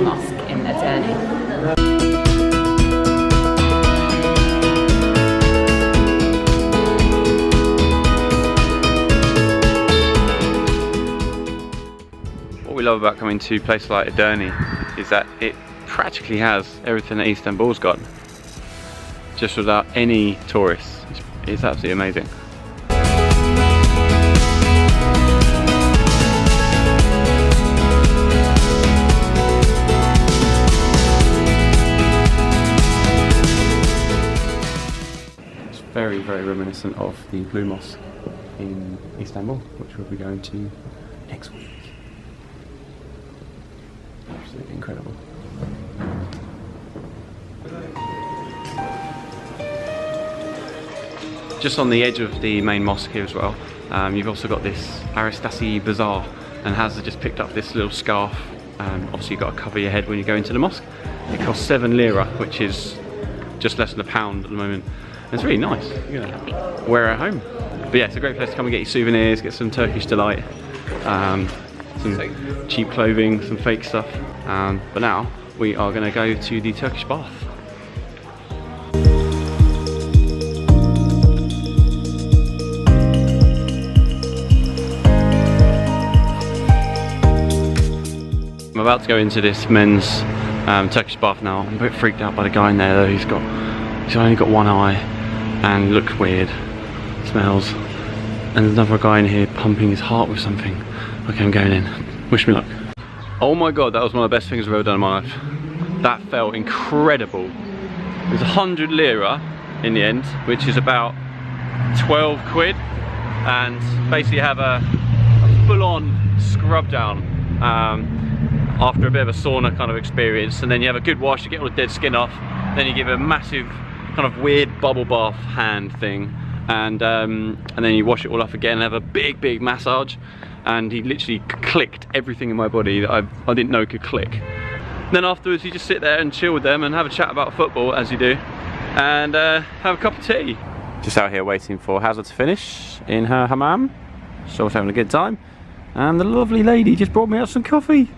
mosque in Edirne. What we love about coming to a place like Edirne is that it practically has everything that Istanbul's got, just without any tourists. It's absolutely amazing. It's very, very reminiscent of the Blue Mosque in Istanbul, which we'll be going to next week. Absolutely incredible. Just on the edge of the main mosque here as well, you've also got this Aristasi Bazaar, and Hazza just picked up this little scarf. Obviously you've got to cover your head when you go into the mosque. It costs 7 lira, which is just less than £1 at the moment. And it's really nice. You're gonna wear it at home. But yeah, it's a great place to come and get your souvenirs, get some Turkish delight, some cheap clothing, some fake stuff. But now we are going to go to the Turkish bath. I'm about to go into this men's Turkish bath now. I'm a bit freaked out by the guy in there though. He's only got one eye and looks weird, smells. And there's another guy in here pumping his heart with something. Okay, I'm going in. Wish me luck. Oh my god, that was one of the best things I've ever done in my life. That felt incredible. It was 100 lira in the end, which is about 12 quid. And basically have a full-on scrub down after a bit of a sauna kind of experience. And then you have a good wash, you get all the dead skin off. Then you give a massive kind of weird bubble bath hand thing. And then you wash it all off again and have a big massage. And he literally clicked everything in my body that I didn't know could click. And then afterwards you just sit there and chill with them and have a chat about football, as you do, and have a cup of tea. Just out here waiting for Hazza to finish in her hammam. She's also having a good time. And the lovely lady just brought me out some coffee.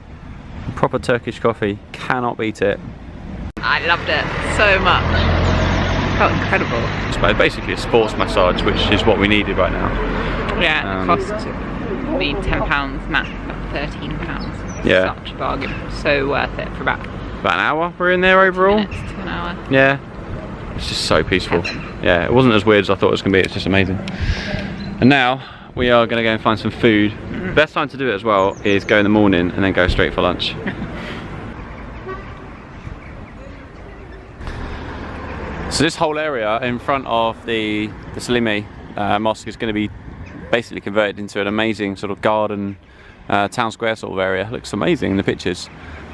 Proper Turkish coffee, cannot beat it. I loved it so much. Felt incredible. It's basically a sports massage, which is what we needed right now. Yeah, it cost me £10, Matt £13. Yeah. Such a bargain. So worth it for about an hour we're in there overall. 20 minutes to an hour. Yeah. It's just so peaceful. Heaven. Yeah, it wasn't as weird as I thought it was going to be. It's just amazing. And now we are going to go and find some food. Best time to do it as well is go in the morning and then go straight for lunch. So this whole area in front of the Selimi mosque is going to be basically converted into an amazing sort of garden, town square sort of area. It looks amazing in the pictures.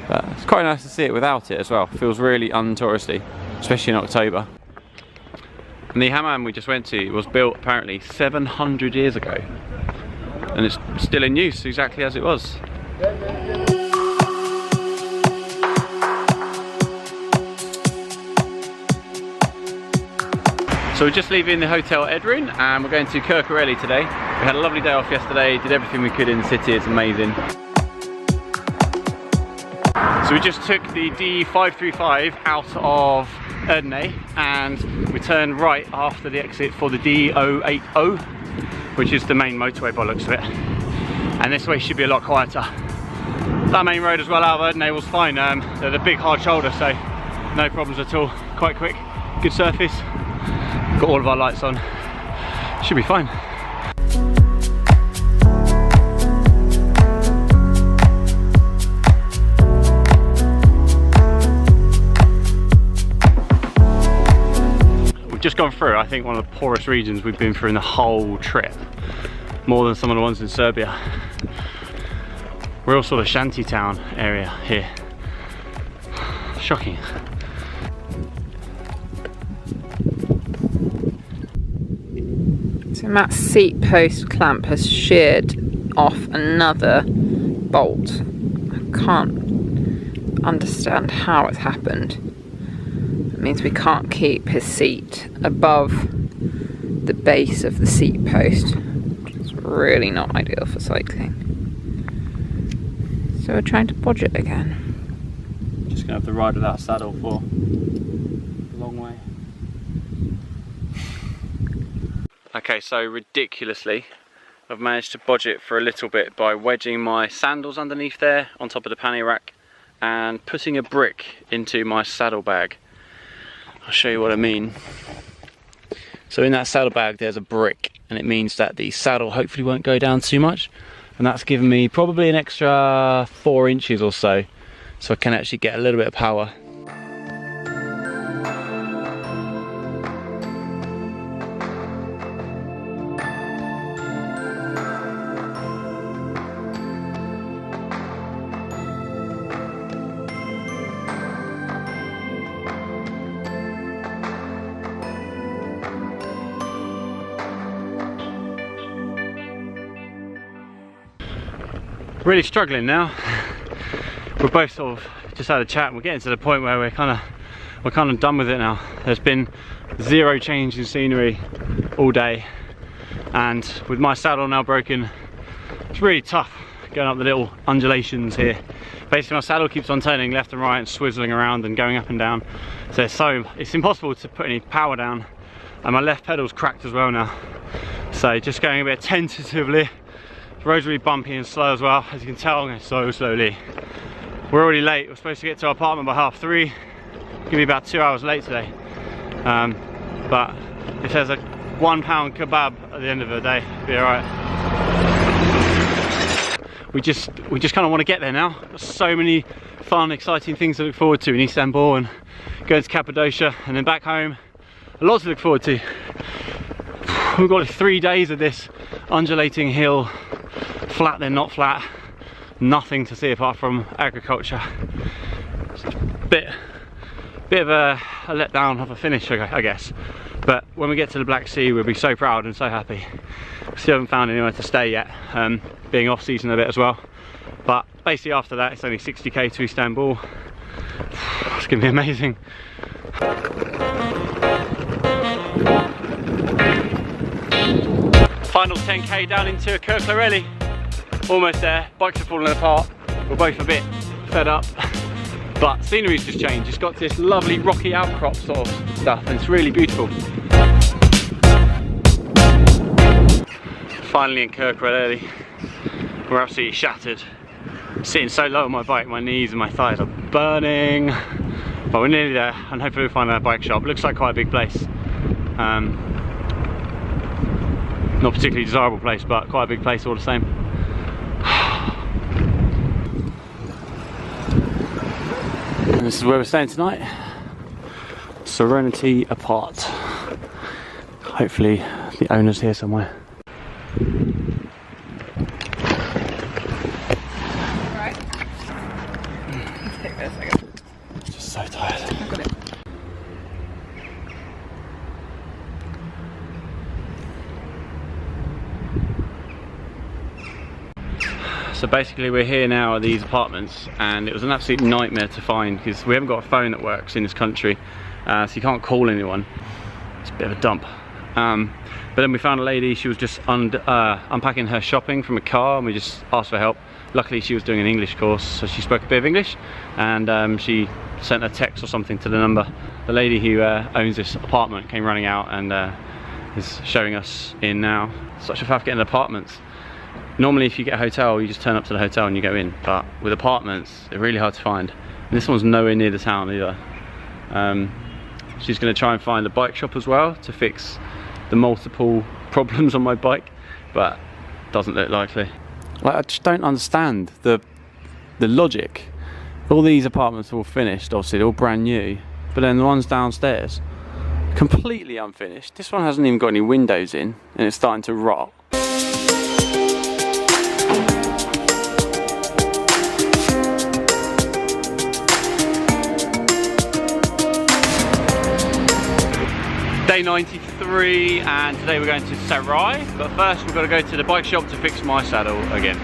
But it's quite nice to see it without it as well. It feels really untouristy, especially in October. And the hammam we just went to was built apparently 700 years ago. And it's still in use exactly as it was. So we're just leaving the hotel Edrin and we're going to Kirklareli today. We had a lovely day off yesterday, did everything we could in the city, it's amazing. So we just took the D535 out of Edirne and we turned right after the exit for the D080, which is the main motorway by the looks of it. And this way should be a lot quieter. That main road as well out of Edirne was fine. They're the big hard shoulder, so no problems at all. Quite quick, good surface. Got all of our lights on. Should be fine. We've just gone through, I think, one of the poorest regions we've been through in the whole trip. More than some of the ones in Serbia. We're also the shanty town area here. Shocking. So Matt's seat post clamp has sheared off another bolt. I can't understand how it's happened. It means we can't keep his seat above the base of the seat post. It's really not ideal for cycling. So we're trying to bodge it again. just gonna have to ride without a saddle for a long way. Okay, so ridiculously, I've managed to budget for a little bit by wedging my sandals underneath there on top of the pannier rack and putting a brick into my saddle bag. I'll show you what I mean. So in that saddle bag there's a brick, and it means that the saddle hopefully won't go down too much, and that's given me probably an extra 4 inches or so I can actually get a little bit of power. Really struggling now. We're both sort of just had a chat and we're getting to the point where we're kind of done with it now. There's been zero change in scenery all day, and with my saddle now broken, it's really tough going up the little undulations here. Basically my saddle keeps on turning left and right and swizzling around and going up and down, so it's impossible to put any power down, and my left pedal's cracked as well now, so just going a bit tentatively. The road's really bumpy and slow as well, as you can tell. I'm going so slowly. We're already late. We're supposed to get to our apartment by 3:30. Gonna be about 2 hours late today. But if there's a £1 kebab at the end of the day, it'll be alright. We just kind of want to get there now. Got so many fun, exciting things to look forward to in Istanbul, and going to Cappadocia, and then back home. A lot to look forward to. We've got 3 days of this undulating hill, flat then not flat, nothing to see apart from agriculture. It's a bit of a letdown of a finish, I guess, but when we get to the Black Sea we'll be so proud and so happy. We still haven't found anywhere to stay yet, being off season a bit as well, but basically after that it's only 60k to Istanbul. It's gonna be amazing. Final 10k down into Kirklareli. Almost there. Bikes are falling apart. We're both a bit fed up. But scenery's just changed. It's got this lovely rocky outcrop sort of stuff, and it's really beautiful. Finally in Kirklareli. We're absolutely shattered. Sitting so low on my bike, my knees and my thighs are burning. But we're nearly there, and hopefully we'll find a bike shop. Looks like quite a big place. Not particularly desirable place, but quite a big place all the same. And this is where we're staying tonight. Serenity Apart. Hopefully the owner's here somewhere. Right. Let's take this, I guess. Just so tired. I've got it. So basically we're here now at these apartments, and it was an absolute nightmare to find because we haven't got a phone that works in this country, so you can't call anyone. It's a bit of a dump. But then we found a lady. She was just unpacking her shopping from a car, and we just asked for help. Luckily she was doing an English course, so she spoke a bit of English, and she sent a text or something to the number. The lady who owns this apartment came running out and is showing us in now. Such a faff getting apartments. Normally if you get a hotel, you just turn up to the hotel and you go in, but with apartments they're really hard to find, and this one's nowhere near the town either. She's going to try and find a bike shop as well to fix the multiple problems on my bike, but doesn't look likely. Like, I just don't understand the logic. All these apartments are all finished, obviously they're all brand new, but then the ones downstairs completely unfinished. This one hasn't even got any windows in and it's starting to rot. Day 93, and today we're going to Saray, but first we've got to go to the bike shop to fix my saddle again.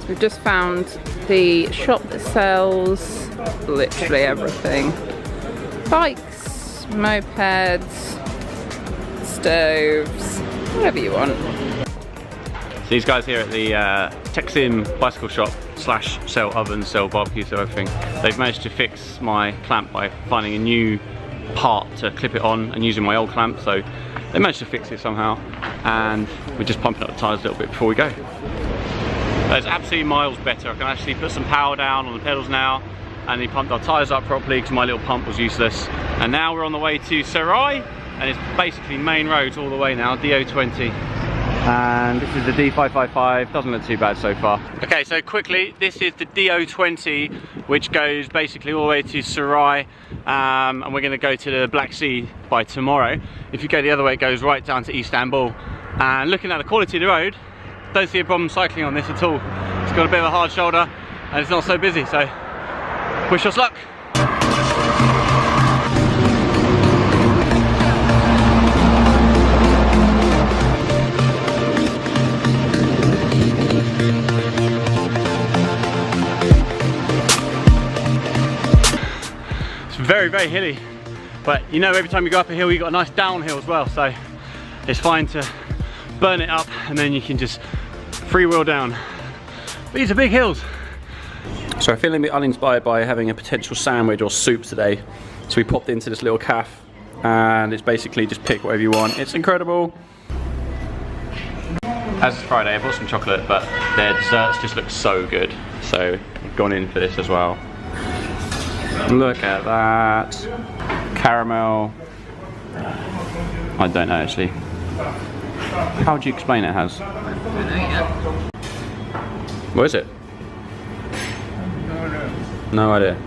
We've just found the shop that sells literally everything. Bikes, mopeds, stoves, whatever you want. So these guys here at the Texim bicycle shop slash sell ovens, sell barbecues, sell everything. They've managed to fix my clamp by finding a new part to clip it on and using my old clamp, so they managed to fix it somehow, and we're just pumping up the tyres a little bit before we go. But it's absolutely miles better. I can actually put some power down on the pedals now, and he pumped our tyres up properly because my little pump was useless. And now we're on the way to Saray, and it's basically main roads all the way now, DO20. And this is the D555, doesn't look too bad so far. Okay, so quickly, this is the DO20, which goes basically all the way to Saray, and we're gonna go to the Black Sea by tomorrow. If you go the other way, it goes right down to Istanbul. And looking at the quality of the road, don't see a problem cycling on this at all. It's got a bit of a hard shoulder, and it's not so busy, so wish us luck. Very, very hilly, but you know, every time you go up a hill you got a nice downhill as well, so it's fine to burn it up and then you can just freewheel down. But these are big hills. So I'm feeling a bit uninspired by having a potential sandwich or soup today, so we popped into this little cafe, and it's basically just pick whatever you want. It's incredible. As it's Friday, I bought some chocolate, but their desserts just look so good, so I've gone in for this as well. Look at that. Caramel. I don't know actually. How would you explain it as? I don't know yet. What is it? No idea.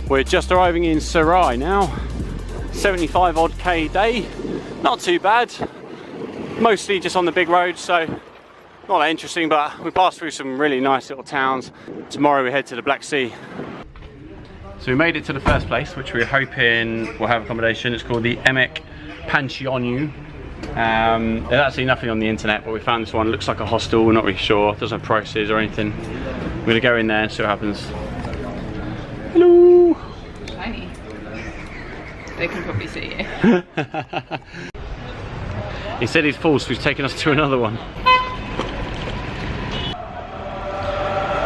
We're just arriving in Saray now. 75 odd K day. Not too bad. Mostly just on the big roads, so not that interesting, but we passed through some really nice little towns. Tomorrow we head to the Black Sea. So we made it to the first place, which we're hoping will have accommodation. It's called the Emek Pansionu. There's actually nothing on the internet, but we found this one. It looks like a hostel, we're not really sure. It doesn't have prices or anything. We're gonna go in there and see what happens. Hello! Shiny. They can probably see you. He said he's full, so he's taking us to another one.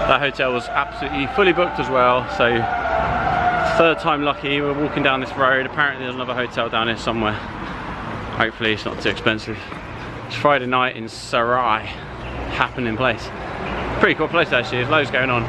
That hotel was absolutely fully booked as well, so third time lucky. We're walking down this road. Apparently there's another hotel down here somewhere. Hopefully it's not too expensive. It's Friday night in Saray, happening place. Pretty cool place actually, there's loads going on.